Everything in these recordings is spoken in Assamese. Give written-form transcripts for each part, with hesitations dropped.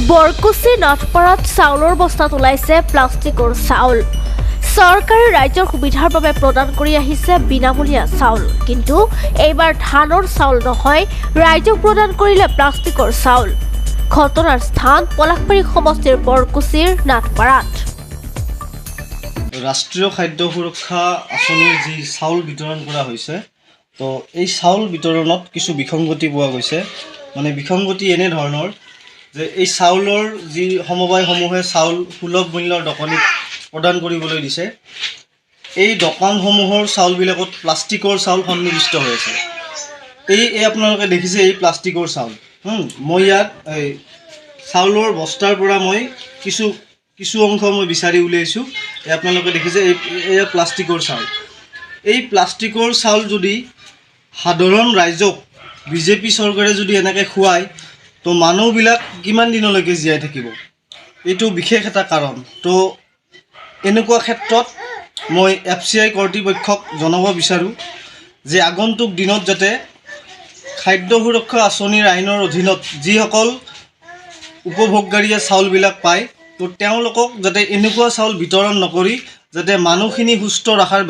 বৰকুচি নাথপাৰাত চাউলৰ বস্তাত ওলাইছে প্লাষ্টিকৰ চাউল। চৰকাৰে ৰাইজৰ সুবিধাৰ বাবে প্ৰদান কৰি আহিছে বিনামূলীয়া চাউল, কিন্তু এইবাৰ ধানৰ চাউল নহয়, ৰাইজক প্ৰদান কৰিলে প্লাষ্টিকৰ চাউল। ঘটনাৰ স্থান পলাশবাৰী সমষ্টিৰ বৰকুচিৰ নাথপাৰাত। ৰাষ্ট্ৰীয় খাদ্য সুৰক্ষা আঁচনিৰ যি চাউল বিতৰণ কৰা হৈছে, তো এই চাউল বিতৰণত কিছু বিসংগতি পোৱা গৈছে। মানে বিসংগতি এনেধৰণৰ যে এই চাউলৰ যি সমবায়সমূহে চাউল সুলভ মূল্যৰ দোকানীক প্ৰদান কৰিবলৈ দিছে, এই দোকানসমূহৰ চাউলবিলাকত প্লাষ্টিকৰ চাউল সন্নিৱিষ্ট হৈ আছে। এই আপোনালোকে দেখিছে এই প্লাষ্টিকৰ চাউল। মই ইয়াত এই চাউলৰ বস্তাৰ পৰা মই কিছু অংশ মই বিচাৰি উলিয়াইছোঁ। আপোনালোকে দেখিছে এয়া প্লাষ্টিকৰ চাউল। এই প্লাষ্টিকৰ চাউল যদি সাধাৰণ ৰাইজক বিজেপি চৰকাৰে যদি এনেকৈ খুৱায়, তো মানুহবিলাক কিমান দিনলৈকে জীয়াই থাকিব? এইটো বিশেষ এটা কাৰণ। তো এনেকুৱা ক্ষেত্ৰত মই FCI কৰ্তৃপক্ষক জনাব বিচাৰোঁ যে আগন্তুক দিনত যাতে খাদ্য সুৰক্ষা আঁচনিৰ আইনৰ অধীনত যিসকল উপভোগকাৰীয়ে চাউলবিলাক পায়, তো তেওঁলোকক যাতে এনেকুৱা চাউল বিতৰণ নকৰি যাতে মানুহখিনি সুস্থ ৰখাৰ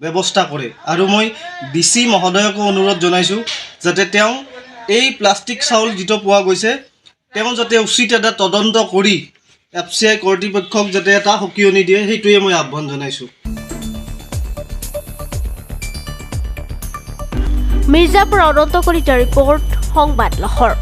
ব্যৱস্থা কৰে। আৰু মই DC মহোদয়কো অনুৰোধ জনাইছোঁ যাতে তেওঁ এই প্লাষ্টিক চাউল যিটো পোৱা গৈছে, তেওঁ যাতে উচিত এটা তদন্ত কৰি FCI কৰ্তৃপক্ষক যাতে এটা সকিয়নি দিয়ে, সেইটোৱে মই আহ্বান জনাইছোঁ। মিৰ্জাপুৰ অনন্ত কলিতাৰ ৰিপৰ্ট, সংবাদ লহৰ।